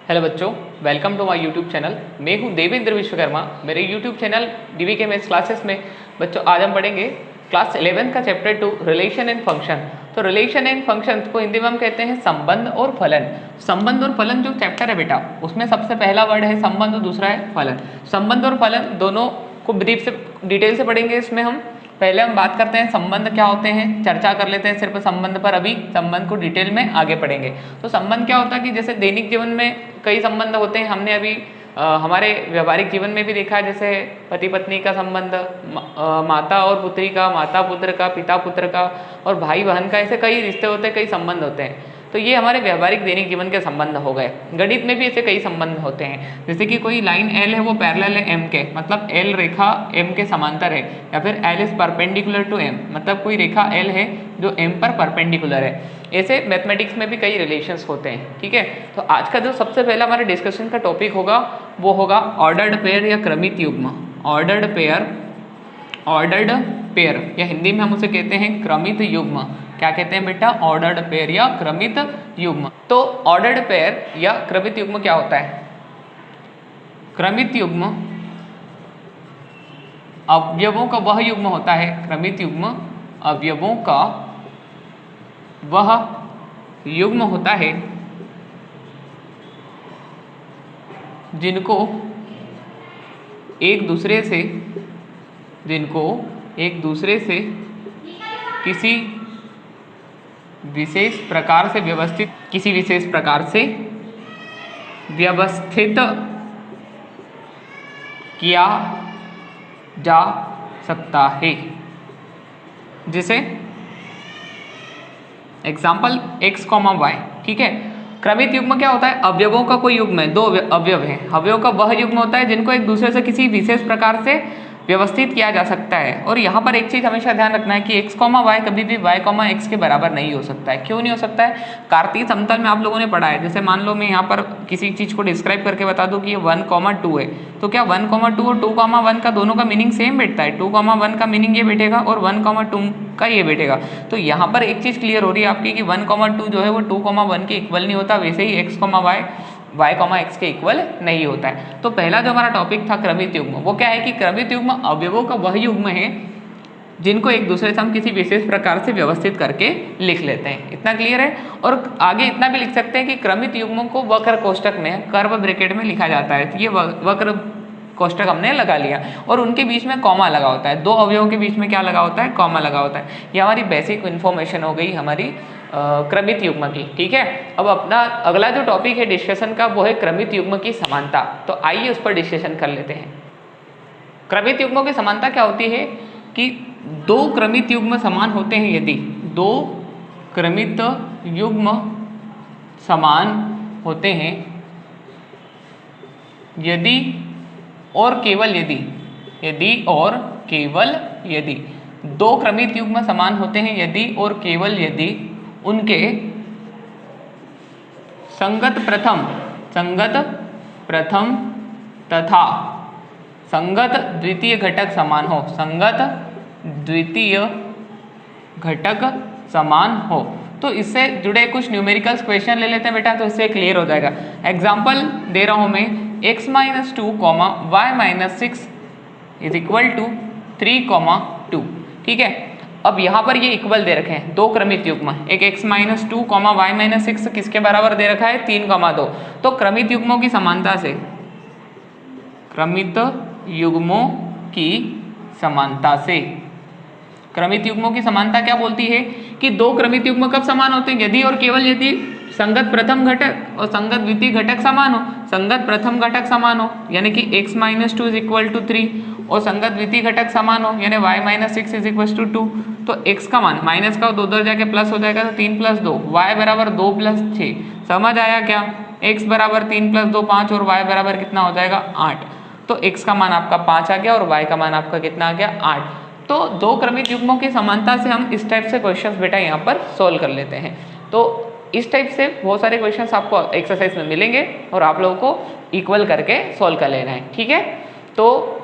Hello बच्चों, welcome to my YouTube channel. मैं हूं देवेंद्र विश्वकर्मा। मेरे यूट्यूब चैनल डीवी के मैथ्स क्लासेस में बच्चों आज हम पढ़ेंगे क्लास 11 का चैप्टर 2 रिलेशन एंड फंक्शन। तो रिलेशन एंड फंक्शन को हिंदी में हम कहते हैं संबंध और फलन। संबंध और फलन जो चैप्टर है बेटा, उसमें सबसे पहला वर्ड है संबंध और दूसरा है फलन। संबंध और फलन दोनों को ब्रीफ से डिटेल से पढ़ेंगे। इसमें हम पहले हम बात करते हैं संबंध क्या होते हैं, चर्चा कर लेते हैं सिर्फ संबंध पर, अभी संबंध को डिटेल में आगे पढ़ेंगे। तो संबंध क्या होता है कि जैसे दैनिक जीवन में कई संबंध होते हैं, हमने अभी हमारे व्यवहारिक जीवन में भी देखा है, जैसे पति पत्नी का संबंध, माता और पुत्री का, माता पुत्र का, पिता पुत्र का और भाई बहन का, ऐसे कई रिश्ते होते हैं, कई संबंध होते हैं। तो ये हमारे व्यवहारिक दैनिक जीवन के संबंध हो गए। गणित में भी ऐसे कई संबंध होते हैं, जैसे कि कोई लाइन एल है वो पैरेलल है एम के, मतलब एल रेखा एम के समांतर है, या फिर L is perpendicular to M, मतलब कोई रेखा एल है जो एम पर परपेंडिकुलर है। ऐसे मैथमेटिक्स में भी कई रिलेशंस होते हैं। ठीक है, तो आज का जो सबसे पहला हमारे डिस्कशन का टॉपिक होगा वो होगा ऑर्डर्ड पेयर या क्रमित युग्म। ऑर्डर्ड पेयर या हिंदी में हम उसे कहते हैं क्रमित युग्म। क्या कहते हैं बेटा? ऑर्डर्ड पेयर या क्रमित युग्म। तो ऑर्डर्ड पेयर या क्रमित युग्म क्या होता है? क्रमित युग्म अवयवों का वह युग्म होता है, क्रमित युग्म अवयवों का वह युग्म होता है जिनको एक दूसरे से किसी विशेष प्रकार से व्यवस्थित किया जा सकता है। जैसे एग्जाम्पल x, y। ठीक है, क्रमित युग्म क्या होता है? अवयवों का कोई युग्म है, दो अवयव है, अवयवों का वह युग्म होता है जिनको एक दूसरे से किसी विशेष प्रकार से व्यवस्थित किया जा सकता है। और यहाँ पर एक चीज़ हमेशा ध्यान रखना है कि x, y कभी भी y, x के बराबर नहीं हो सकता है। क्यों नहीं हो सकता है? कार्तीय समतल में आप लोगों ने पढ़ा है। जैसे मान लो मैं यहाँ पर किसी चीज़ को डिस्क्राइब करके बता दूँ कि ये 1, 2 है, तो क्या 1, 2 और 2, 1 का दोनों का मीनिंग सेम बैठता है? 2, 1 का मीनिंग ये बैठेगा और 1, 2 का ये बैठेगा। तो यहाँ पर एक चीज़ क्लियर हो रही है आपकी कि 1, 2 जो है वो 2, 1 के इक्वल नहीं होता। वैसे ही x, y, x के इक्वल नहीं होता है। तो पहला जो हमारा टॉपिक था क्रमित युग्म, वो क्या है कि क्रमित युग्म अवयवों का वह युग्म है जिनको एक दूसरे से हम किसी विशेष प्रकार से व्यवस्थित करके लिख लेते हैं। इतना क्लियर है? और आगे इतना भी लिख सकते हैं कि क्रमित युग्मों को वक्र कोष्ठक में, कर्व ब्रैकेट में लिखा जाता है। तो ये वक्र कोष्ठक हमने लगा लिया और उनके बीच में कॉमा लगा होता है। दो अवयवों के बीच में क्या लगा होता है? कॉमा लगा होता है। ये हमारी बेसिक इन्फॉर्मेशन हो गई हमारी क्रमित युग्म की। ठीक है, अब अपना अगला जो टॉपिक है डिस्कशन का वो है क्रमित युग्म की समानता। तो आइए उस पर डिस्कशन कर लेते हैं। क्रमित युग्मों की समानता क्या होती है कि दो क्रमित युग्म समान होते हैं यदि दो क्रमित युग्म समान होते हैं यदि और केवल यदि दो क्रमित युग्म समान होते हैं यदि और केवल यदि उनके संगत प्रथम तथा संगत द्वितीय घटक समान हो। संगत द्वितीय घटक समान हो। तो इससे जुड़े कुछ न्यूमेरिकल्स क्वेश्चन ले लेते हैं बेटा, तो इससे क्लियर हो जाएगा। एग्जाम्पल दे रहा हूं मैं, x - 2, y - 6 is equal to 3, 2। ठीक है, अब यहाँ पर ये इक्वल दे रखे हैं दो क्रमित युग्म। एक x - 2, y - 6 किसके बराबर दे रखा है? 3, 2। तो क्रमित युग्मों की समानता से क्रमित युग्मों की समानता क्या बोलती है कि दो क्रमित युग्म कब समान होते हैं? यदि और केवल यदि संगत प्रथम घटक और संगत द्वितीय घटक समान हो। संगत प्रथम घटक समान हो यानी कि x - 2 इज इक्वल टू 3 और संगत द्वितीय घटक समान हो यानी y - 6 इज इक्वल टू 2। तो x का मान माइनस का दो उधर जाके प्लस हो जाएगा, तो 3 + 2, y बराबर 2 + 6। समझ आया क्या? x बराबर 3 + 2 5 और y बराबर कितना हो जाएगा? 8। तो x का मान आपका 5 आ गया और y का मान आपका कितना आ गया? 8। तो दो क्रमित युग्मों की समानता से हम इस टाइप से क्वेश्चंस बेटा यहाँ पर सोल्व कर लेते हैं। तो इस टाइप से बहुत सारे क्वेश्चंस आपको एक्सरसाइज में मिलेंगे और आप लोगों को इक्वल करके सोल्व कर लेना है। ठीक है, तो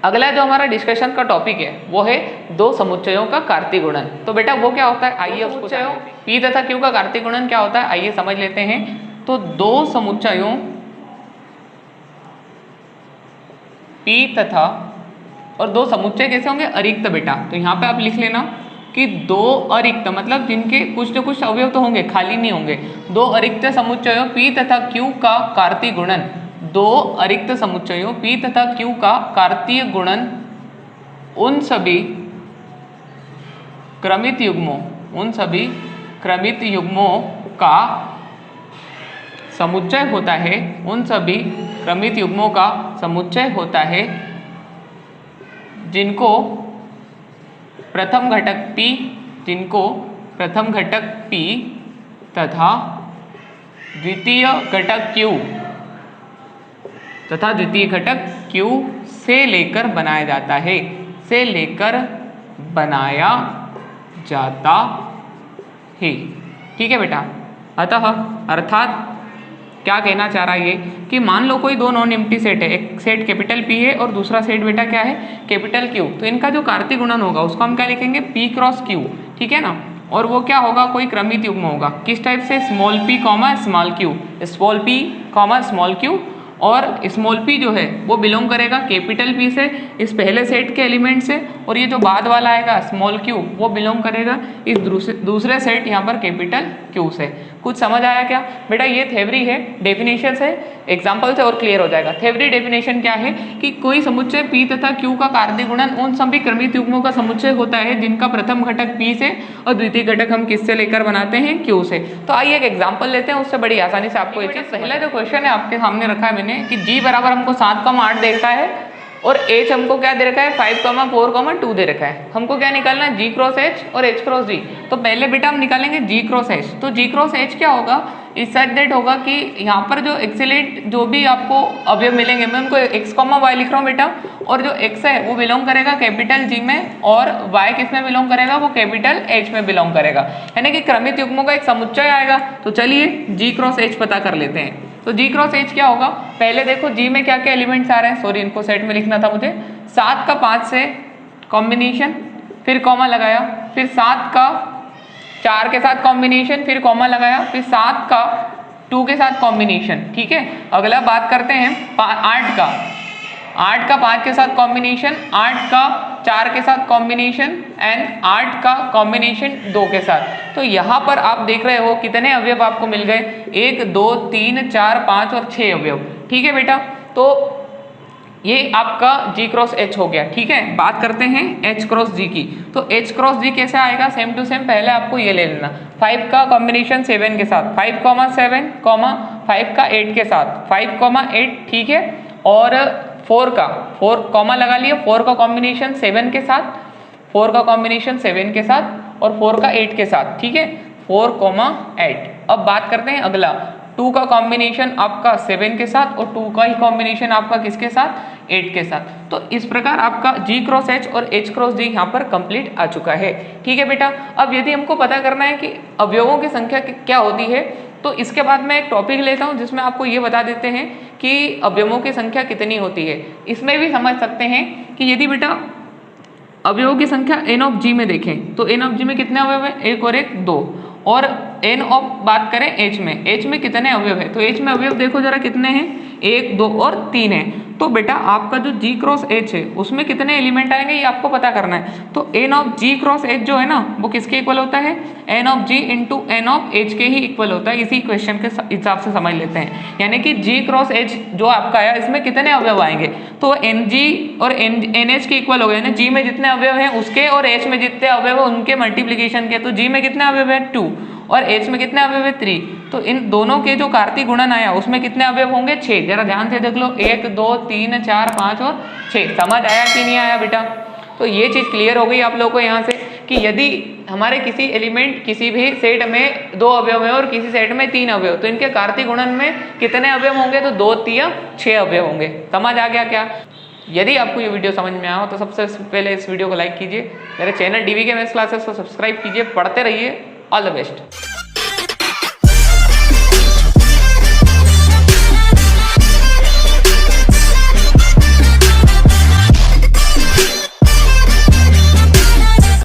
अगला जो हमारा डिस्कशन का टॉपिक है वो है दो समुच्चयों का कार्तीय गुणन। तो बेटा वो क्या होता है? आइए उसको P तथा Q का कार्तीय गुणन क्या होता है आइए समझ लेते हैं। तो दो समुच्चयों P तथा, और दो समुच्चय कैसे होंगे, अरिक्त बेटा। तो यहाँ पे आप लिख लेना कि दो अरिक्त मतलब जिनके कुछ न कुछ अवयव तो होंगे, खाली नहीं होंगे। दो अरिक्त समुच्चयों P तथा Q का कार्तीय गुणन, दो अरिक्त समुच्चयों P तथा Q का कार्तीय गुणन उन सभी क्रमित युग्मों का समुच्चय होता है, उन सभी क्रमित युग्मों का समुच्चय होता है जिनको प्रथम घटक P तथा द्वितीय घटक Q से लेकर बनाया जाता है, ठीक है बेटा। अर्थात क्या कहना चाह रहा है ये कि मान लो कोई दो नॉन एम्प्टी सेट है, एक सेट कैपिटल P है और दूसरा सेट बेटा क्या है, कैपिटल Q। तो इनका जो कार्तीय गुणन होगा उसको हम क्या लिखेंगे, P क्रॉस Q, ठीक है ना। और वो क्या होगा, कोई क्रमित युग्म होगा, किस टाइप से, small p small q, small p small q। और स्मॉल p जो है वो बिलोंग करेगा कैपिटल P से, इस पहले सेट के एलिमेंट से, और ये जो बाद वाला आएगा स्मॉल q वो बिलोंग करेगा इस दूसरे सेट यहाँ पर कैपिटल Q से। कुछ समझ आया क्या बेटा? ये थ्योरी है, डेफिनेशन है, एग्जाम्पल से और क्लियर हो जाएगा। थ्योरी डेफिनेशन क्या है कि कोई समुच्चय P तथा Q का कार्तीय गुणन उन सभी क्रमित युग्मों का समुच्चय होता है जिनका प्रथम घटक P से और द्वितीय घटक हम किससे लेकर बनाते हैं, Q से। तो आइए एक एग्जाम्पल लेते हैं, उससे बड़ी आसानी से आपको ये चीज। पहला जो क्वेश्चन है आपके सामने रखा है मैंने कि G बराबर हमको 7,8 दे रखा है और H हमको क्या दे रखा है, 5,4,2 दे रखा है। हमको क्या निकालना है, G क्रॉस H और H क्रॉस G। तो पहले बेटा हम निकालेंगे G क्रॉस H। तो G क्रॉस H क्या होगा, इस सच दैट होगा कि यहाँ पर जो एक्सीलेट जो भी आपको अवयव मिलेंगे, मैं उनको x, y लिख रहा हूँ बेटा, और जो x है वो बिलोंग करेगा कैपिटल G में और y किस में बिलोंग करेगा, वो कैपिटल H में बिलोंग करेगा, यानी कि क्रमित युग्मों का एक समुच्चय आएगा। तो चलिए G क्रॉस H पता कर लेते हैं। तो G क्रॉस H क्या होगा, पहले देखो G में क्या क्या एलिमेंट्स आ रहे हैं, सॉरी इनको सेट में लिखना था मुझे। 7 का 5 से कॉम्बिनेशन, फिर कॉमा लगाया, फिर 7 का 4 के साथ कॉम्बिनेशन, फिर कॉमा लगाया, फिर 7 का 2 के साथ कॉम्बिनेशन, ठीक है। अगला बात करते हैं 8 का 5 के साथ कॉम्बिनेशन, 8 का 4 के साथ कॉम्बिनेशन एंड 8 का कॉम्बिनेशन 2 के साथ। तो यहाँ पर आप देख रहे हो कितने अवयव आपको मिल गए, 1 2 3 4 5 और 6 अवयव, ठीक है बेटा। तो ये आपका G क्रॉस H हो गया, ठीक है। बात करते हैं H क्रॉस G की। तो H क्रॉस G कैसे आएगा, सेम टू सेम पहले आपको ये ले लेना, 5 का कॉम्बिनेशन 7 के साथ, 5, 7, 5 का 8 के साथ, 5, 8, ठीक है। और 4 कॉमा लगा लिया, 4 का कॉम्बिनेशन 7 के साथ, 4 का कॉम्बिनेशन 7 के साथ और 4 का 8 के साथ, ठीक है, 4, 8। अब बात करते हैं अगला, 2 का कॉम्बिनेशन आपका 7 के साथ और 2 का ही कॉम्बिनेशन आपका किसके साथ, 8 के साथ। तो इस प्रकार आपका G क्रॉस H और H क्रॉस G यहाँ पर कंप्लीट आ चुका है, ठीक है बेटा। अब यदि हमको पता करना है कि अवयवों की संख्या क्या होती है, तो इसके बाद मैं एक टॉपिक लेता हूँ जिसमें आपको ये बता देते हैं कि अवयवों की संख्या कितनी होती है। इसमें भी समझ सकते हैं कि यदि बेटा अवयवों की संख्या n ऑफ G में देखें तो n ऑफ G में कितने अवयव है, 1 और 1 2, और n ऑफ बात करें H में कितने अवयव है, तो H में अवयव देखो जरा कितने हैं, 1 2 और 3 है। तो बेटा आपका जो G क्रॉस H है उसमें कितने एलिमेंट आएंगे ये आपको पता करना है। तो n of G cross H जो है ना वो किसके इक्वल होता है, n of G into n of H के ही इक्वल होता है। इसी क्वेश्चन के हिसाब से समझ लेते हैं, यानी कि G क्रॉस H जो आपका आया इसमें कितने अवयव आएंगे, तो Ng और NH के इक्वल हो गए ना, G में जितने अवयव हैं उसके और H में जितने अवयव हैं उनके मल्टीप्लीकेशन के। तो G में कितने अवयव है 2 और H में कितने अवयव है 3, तो इन दोनों के जो कार्तीय गुणन आया उसमें कितने अवयव होंगे 6। जरा ध्यान से देख लो, 1 2 3 4 5 और 6। समझ आया कि नहीं आया बेटा? तो ये चीज़ क्लियर हो गई आप लोगों को यहाँ से कि यदि हमारे किसी एलिमेंट किसी भी सेट में 2 अवयव है और किसी सेट में 3 अवयव, तो इनके कार्तीय गुणन में कितने अवयव होंगे, तो 2 3 6 अवयव होंगे। समझ आ गया क्या? यदि आपको ये वीडियो समझ में आया हो तो सबसे पहले इस वीडियो को लाइक कीजिए, मेरे चैनल DVK मैथ्स क्लासेस को सब्सक्राइब कीजिए, पढ़ते रहिए। All the best.